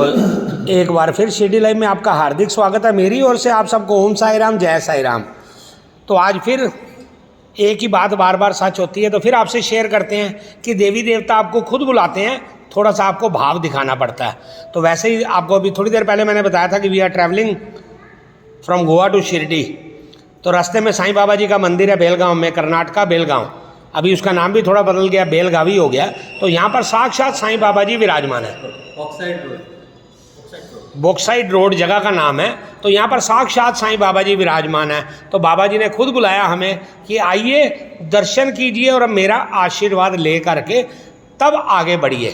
एक बार फिर शिरडी लाइव में आपका हार्दिक स्वागत है मेरी ओर से। आप सबको ओम साई राम, जय साई राम। तो आज फिर एक ही बात बार बार सच होती है, तो फिर आपसे शेयर करते हैं कि देवी देवता आपको खुद बुलाते हैं, थोड़ा सा आपको भाव दिखाना पड़ता है। तो वैसे ही आपको अभी थोड़ी देर पहले मैंने बताया था कि we are travelling from Goa to Shirdi. तो रास्ते में साईं बाबा जी का मंदिर है बेलगांव में, कर्नाटका बेलगांव। अभी उसका नाम भी थोड़ा बदल गया, बेलगावी हो गया। तो यहाँ पर साक्षात साईं बाबा जी विराजमान है। बॉक्साइड रोड जगह का नाम है। तो यहाँ पर साक्षात साईं बाबा जी विराजमान है। तो बाबा जी ने खुद बुलाया हमें कि आइए दर्शन कीजिए और अब मेरा आशीर्वाद ले करके तब आगे बढ़िए।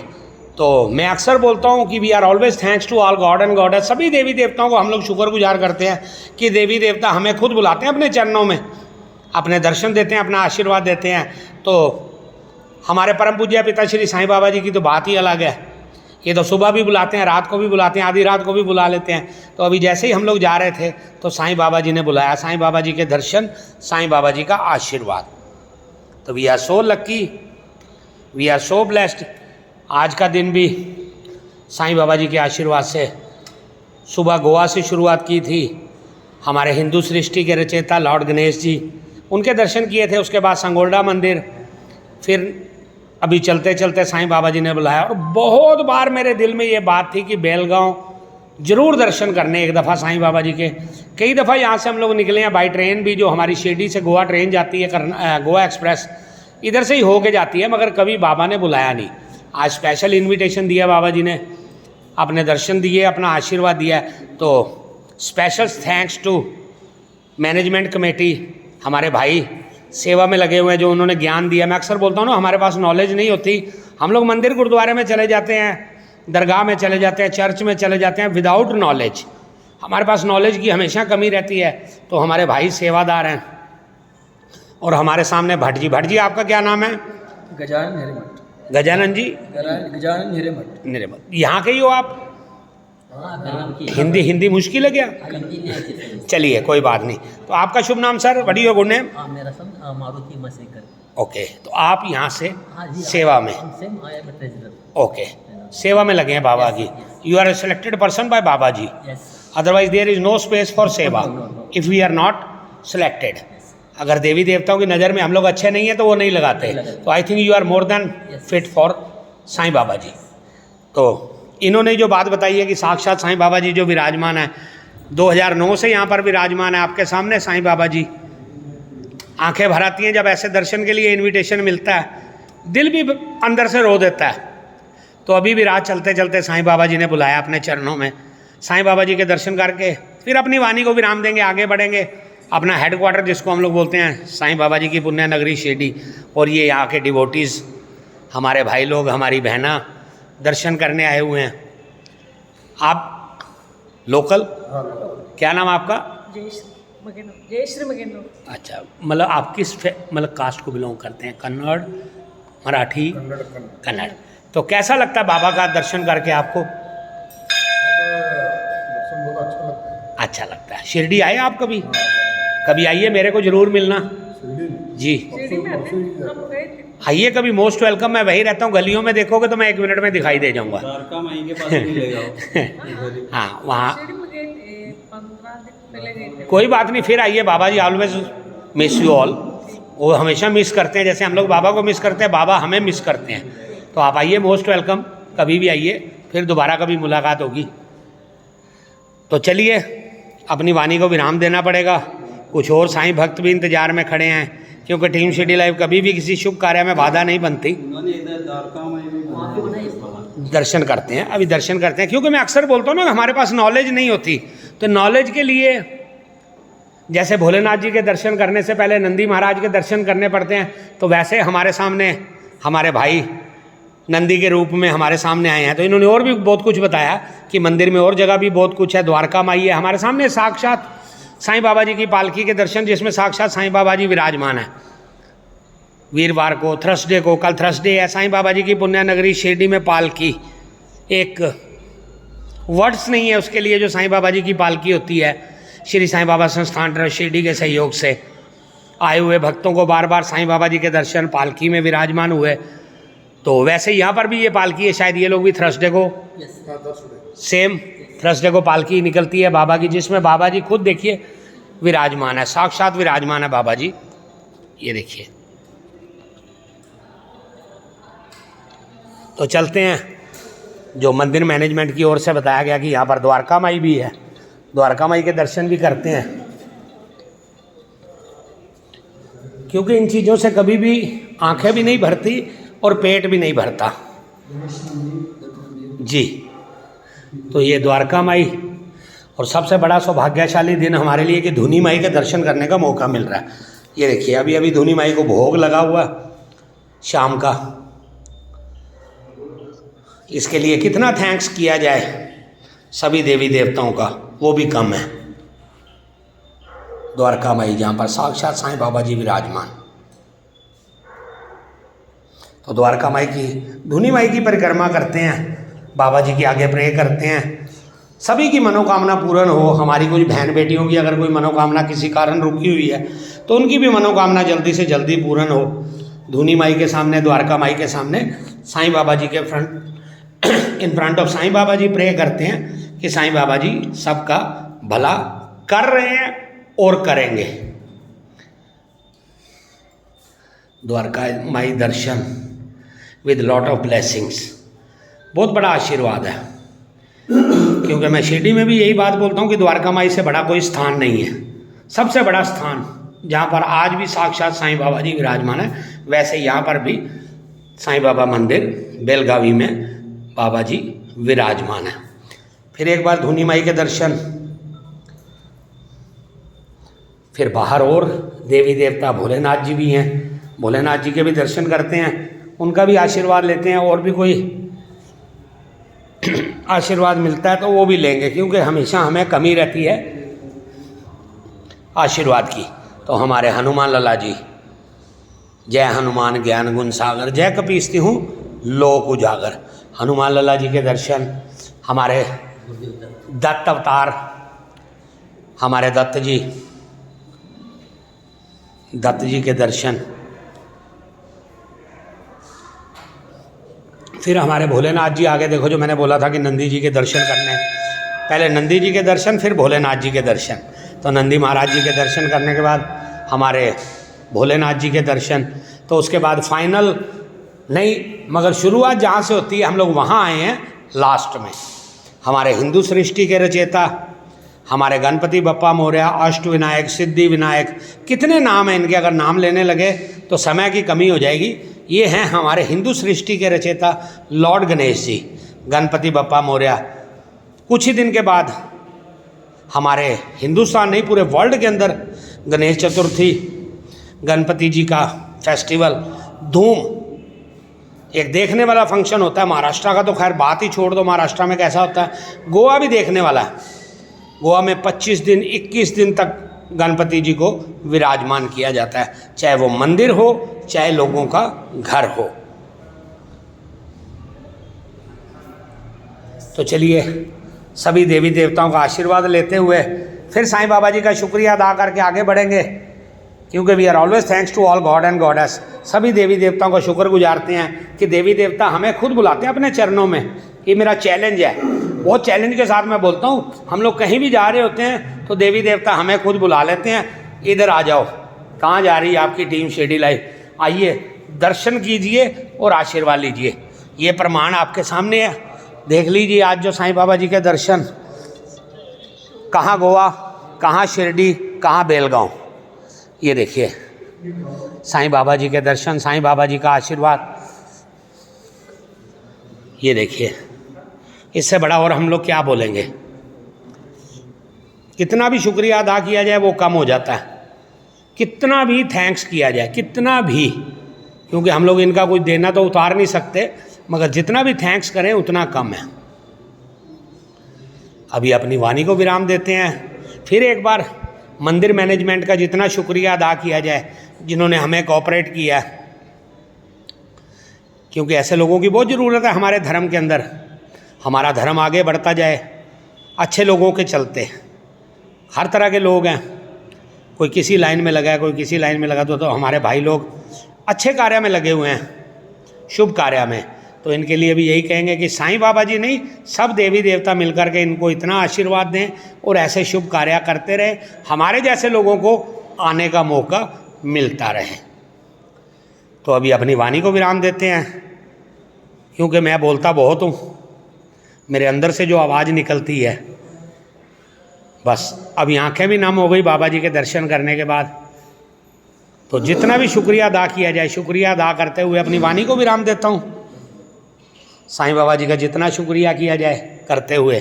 तो मैं अक्सर बोलता हूँ कि we are always thanks to all god and goddess. सभी देवी देवताओं को हम लोग शुक्रगुजार करते हैं कि देवी देवता हमें खुद बुलाते हैं अपने चरणों में, अपने दर्शन देते हैं, अपना आशीर्वाद देते हैं। तो हमारे परम पूज्य पिता श्री साईं बाबा जी की तो बात ही अलग है। ये तो सुबह भी बुलाते हैं, रात को भी बुलाते हैं, आधी रात को भी बुला लेते हैं। तो अभी जैसे ही हम लोग जा रहे थे तो साईं बाबा जी ने बुलाया, साईं बाबा जी के दर्शन, साईं बाबा जी का आशीर्वाद। तो we are so lucky, we are so blessed. आज का दिन भी साईं बाबा जी के आशीर्वाद से, सुबह गोवा से शुरुआत की थी। हमारे हिंदू सृष्टि के रचयिता लॉर्ड गणेश जी, उनके दर्शन किए थे। उसके बाद संगोल्डा मंदिर, फिर अभी चलते चलते साईं बाबा जी ने बुलाया। और बहुत बार मेरे दिल में ये बात थी कि बेलगांव जरूर दर्शन करने एक दफ़ा साईं बाबा जी के। कई दफ़ा यहाँ से हम लोग निकले हैं बाई ट्रेन भी, जो हमारी शिरडी से गोवा ट्रेन जाती है, गोवा एक्सप्रेस इधर से ही होके जाती है, मगर कभी बाबा ने बुलाया नहीं। आज स्पेशल इन्विटेशन दिया बाबा जी ने, अपने दर्शन दिए, अपना आशीर्वाद दिया। तो special thanks to management committee, हमारे भाई सेवा में लगे हुए हैं, जो उन्होंने ज्ञान दिया। मैं अक्सर बोलता हूँ ना, हमारे पास नॉलेज नहीं होती। हम लोग मंदिर गुरुद्वारे में चले जाते हैं, दरगाह में चले जाते हैं, चर्च में चले जाते हैं विदाउट नॉलेज। हमारे पास नॉलेज की हमेशा कमी रहती है। तो हमारे भाई सेवादार हैं और हमारे सामने भट्ट जी। भट्ट जी, आपका क्या नाम है? गजानन हिरेमठ। गजानन जी? गजानन हिरेमठ। निरेमठ। यहाँ के ही हो आप? हिंदी मुश्किल है क्या? चलिए कोई बात नहीं। तो आपका शुभ नाम sir? What is your good name? मेरा नाम मारुति मसेकर। ओके, तो आप यहाँ से सेवा में? ओके, सेवा में लगे हैं बाबा की। You are a selected person by Baba ji, otherwise there is no space for seva if we are not selected. अगर देवी देवताओं की नज़र में हम लोग अच्छे नहीं हैं तो वो नहीं लगाते। तो I think you are more than fit for Sai Baba ji. तो इन्होंने जो बात बताई है कि साक्षात साईं बाबा जी जो विराजमान है, 2009 से यहाँ पर विराजमान है आपके सामने साईं बाबा जी। आंखें भर आती हैं जब ऐसे दर्शन के लिए इनविटेशन मिलता है, दिल भी अंदर से रो देता है। तो अभी भी रात चलते चलते साईं बाबा जी ने बुलाया अपने चरणों में। साईं बाबा जी के दर्शन करके फिर अपनी वाणी को विराम देंगे, आगे बढ़ेंगे अपना हेडक्वार्टर, जिसको हम लोग बोलते हैं साईं बाबा जी की पुण्य नगरी शिरडी। और ये यहाँ के डिवोटीज़, हमारे भाई लोग, हमारी बहना दर्शन करने आए हुए हैं। आप लोकल? क्या नाम आपका? जयश्री मगेनो। अच्छा, मतलब आप किस मतलब कास्ट को बिलोंग करते हैं? कन्नड़, मराठी? कन्नड़। तो कैसा लगता है बाबा का दर्शन करके आपको? दर्शन बहुत अच्छा लगता है। अच्छा लगता है। शिरडी आए आप कभी? कभी आइए, मेरे को जरूर मिलना जी। आइए कभी, मोस्ट वेलकम। मैं वही रहता हूँ, गलियों में देखोगे तो मैं 1 मिनट में दिखाई दे जाऊँगा। हाँ, वहाँ कोई बात नहीं, फिर आइए। बाबा जी ऑलवेज मिस यू ऑल। वो हमेशा मिस करते हैं, जैसे हम लोग बाबा को मिस करते हैं, बाबा हमें मिस करते हैं। तो आप आइए, मोस्ट वेलकम, कभी भी आइए, फिर दोबारा कभी मुलाकात होगी। तो चलिए, अपनी वाणी को विराम देना पड़ेगा। कुछ और साईं भक्त भी इंतजार में खड़े हैं, क्योंकि टीम शिरडी लाइव कभी भी किसी शुभ कार्य में बाधा नहीं बनती। दर्शन करते हैं, अभी दर्शन करते हैं। क्योंकि मैं अक्सर बोलता हूँ ना, हमारे पास नॉलेज नहीं होती। तो नॉलेज के लिए, जैसे भोलेनाथ जी के दर्शन करने से पहले नंदी महाराज के दर्शन करने पड़ते हैं, तो वैसे हमारे सामने हमारे भाई नंदी के रूप में हमारे सामने आए हैं। तो इन्होंने और भी बहुत कुछ बताया कि मंदिर में और जगह भी बहुत कुछ है, द्वारका माई है। हमारे सामने साक्षात साईं बाबा जी की पालकी के दर्शन, जिसमें साक्षात साईं बाबा जी विराजमान है। वीरवार को, थर्सडे को, कल थर्सडे है, साईं बाबा जी की पुण्य नगरी शिरडी में पालकी। एक वर्ड्स नहीं है उसके लिए, जो साईं बाबा जी की पालकी होती है। श्री साईं बाबा संस्थान ट्रस्ट शिरडी के सहयोग से आए हुए भक्तों को बार बार साईं बाबा जी के दर्शन पालकी में विराजमान हुए। तो वैसे यहाँ पर भी ये पालकी है, शायद ये लोग भी थर्सडे को सेम थर्सडे को पालकी निकलती है बाबा की, जिसमें बाबा जी खुद देखिए विराजमान है, साक्षात विराजमान है बाबा जी। ये देखिए। तो चलते हैं, जो मंदिर मैनेजमेंट की ओर से बताया गया कि यहाँ पर द्वारका माई भी है, द्वारका माई के दर्शन भी करते हैं, क्योंकि इन चीज़ों से कभी भी आंखें भी नहीं भरती और पेट भी नहीं भरता जी। तो ये द्वारका माई, और सबसे बड़ा सौभाग्यशाली दिन हमारे लिए कि धुनी माई के दर्शन करने का मौका मिल रहा है। ये देखिए, अभी अभी धुनी माई को भोग लगा हुआ शाम का। इसके लिए कितना थैंक्स किया जाए सभी देवी देवताओं का, वो भी कम है। द्वारका माई जहाँ पर साक्षात साईं बाबा जी विराजमान। तो द्वारका माई की, धुनी माई की परिक्रमा करते हैं, बाबा जी के आगे प्रे करते हैं, सभी की मनोकामना पूर्ण हो। हमारी कुछ बहन बेटियों की अगर कोई मनोकामना किसी कारण रुकी हुई है तो उनकी भी मनोकामना जल्दी से जल्दी पूर्ण हो। धुनी माई के सामने, द्वारका माई के सामने, साईं बाबा जी के in front of Sai Baba ji pray करते हैं कि साईं बाबा जी सबका भला कर रहे हैं और करेंगे। द्वारका माई दर्शन विद लॉट ऑफ ब्लेसिंग्स, बहुत बड़ा आशीर्वाद है। क्योंकि मैं शिरडी में भी यही बात बोलता हूँ कि द्वारका माई से बड़ा कोई स्थान नहीं है। सबसे बड़ा स्थान जहाँ पर आज भी साक्षात साईं बाबा जी विराजमान है, वैसे यहाँ पर भी साईं बाबा मंदिर बेलगावी में बाबा जी विराजमान है। फिर एक बार धुनी माई के दर्शन, फिर बाहर और देवी देवता भोलेनाथ जी भी हैं, भोलेनाथ जी के भी दर्शन करते हैं, उनका भी आशीर्वाद लेते हैं, और भी कोई आशीर्वाद मिलता है तो वो भी लेंगे, क्योंकि हमेशा हमें कमी रहती है आशीर्वाद की। तो हमारे हनुमान लला जी, जय हनुमान ज्ञान गुण सागर, जय कपीसती हूँ लोक उजागर। हनुमान लला जी के दर्शन, हमारे दत्त अवतार, हमारे दत्त जी के दर्शन, फिर हमारे भोलेनाथ जी आगे देखो, जो मैंने बोला था कि नंदी जी के दर्शन करने, पहले नंदी जी के दर्शन फिर भोलेनाथ जी के दर्शन। तो नंदी महाराज जी के दर्शन करने के बाद हमारे भोलेनाथ जी के दर्शन, तो उसके बाद फाइनल नहीं मगर शुरुआत जहाँ से होती है हम लोग वहाँ आए हैं लास्ट में। हमारे हिंदू सृष्टि के रचयिता हमारे गणपति बप्पा मोरया, अष्ट विनायक, सिद्धि विनायक, कितने नाम हैं इनके, अगर नाम लेने लगे तो समय की कमी हो जाएगी। ये हैं हमारे हिंदू सृष्टि के रचयिता लॉर्ड गणेश जी, गणपति बप्पा मोरया। कुछ ही दिन के बाद हमारे हिंदुस्तान नहीं पूरे वर्ल्ड के अंदर गणेश चतुर्थी, गणपति जी का फेस्टिवल धूम, एक देखने वाला फंक्शन होता है। महाराष्ट्र का तो खैर बात ही छोड़ दो, महाराष्ट्र में कैसा होता है। गोवा भी देखने वाला है। गोवा में 25 दिन 21 दिन तक गणपति जी को विराजमान किया जाता है, चाहे वो मंदिर हो चाहे लोगों का घर हो। तो चलिए सभी देवी देवताओं का आशीर्वाद लेते हुए फिर साईं बाबा जी का शुक्रिया अदा करके आगे बढ़ेंगे, क्योंकि we are always thanks to all god and goddess. सभी देवी देवताओं का शुक्र गुजारते हैं कि देवी देवता हमें खुद बुलाते हैं अपने चरणों में। ये मेरा चैलेंज है, बहुत चैलेंज के साथ मैं बोलता हूँ। हम लोग कहीं भी जा रहे होते हैं तो देवी देवता हमें खुद बुला लेते हैं, इधर आ जाओ। कहाँ जा रही है आपकी टीम शिरडी लाइव, आइए दर्शन कीजिए और आशीर्वाद लीजिए। ये प्रमाण आपके सामने है, देख लीजिए। आज जो साईं बाबा जी के दर्शन, कहाँ गोवा, कहाँ शिरडी, कहाँ बेलगांव, ये देखिए साईं बाबा जी के दर्शन, साईं बाबा जी का आशीर्वाद, ये देखिए। इससे बड़ा और हम लोग क्या बोलेंगे। कितना भी शुक्रिया अदा किया जाए वो कम हो जाता है, कितना भी थैंक्स किया जाए, कितना भी, क्योंकि हम लोग इनका कुछ देना तो उतार नहीं सकते, मगर जितना भी थैंक्स करें उतना कम है। अभी अपनी वाणी को विराम देते हैं। फिर एक बार मंदिर मैनेजमेंट का जितना शुक्रिया अदा किया जाए जिन्होंने हमें कोऑपरेट किया, क्योंकि ऐसे लोगों की बहुत ज़रूरत है हमारे धर्म के अंदर। हमारा धर्म आगे बढ़ता जाए अच्छे लोगों के चलते। हर तरह के लोग हैं, कोई किसी लाइन में लगा है, कोई किसी लाइन में लगा, तो हमारे भाई लोग अच्छे कार्य में लगे हुए हैं, शुभ कार्य में। तो इनके लिए भी यही कहेंगे कि साईं बाबा जी नहीं, सब देवी देवता मिलकर के इनको इतना आशीर्वाद दें और ऐसे शुभ कार्य करते रहे, हमारे जैसे लोगों को आने का मौका मिलता रहे। तो अभी अपनी वाणी को विराम देते हैं, क्योंकि मैं बोलता बहुत हूँ, मेरे अंदर से जो आवाज़ निकलती है, बस अभी आंखें भी नम हो गई बाबा जी के दर्शन करने के बाद। तो जितना भी शुक्रिया अदा किया जाए, शुक्रिया अदा करते हुए अपनी वाणी को विराम देता हूँ। साईं बाबा जी का जितना शुक्रिया किया जाए करते हुए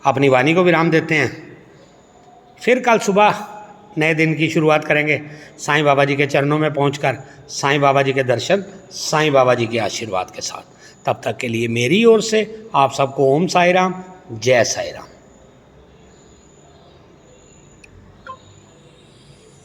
अपनी वाणी को विराम देते हैं। फिर कल सुबह नए दिन की शुरुआत करेंगे साईं बाबा जी के चरणों में पहुंचकर साईं बाबा जी के दर्शन, साईं बाबा जी के आशीर्वाद के साथ। तब तक के लिए मेरी ओर से आप सबको ओम साई राम, जय साई राम।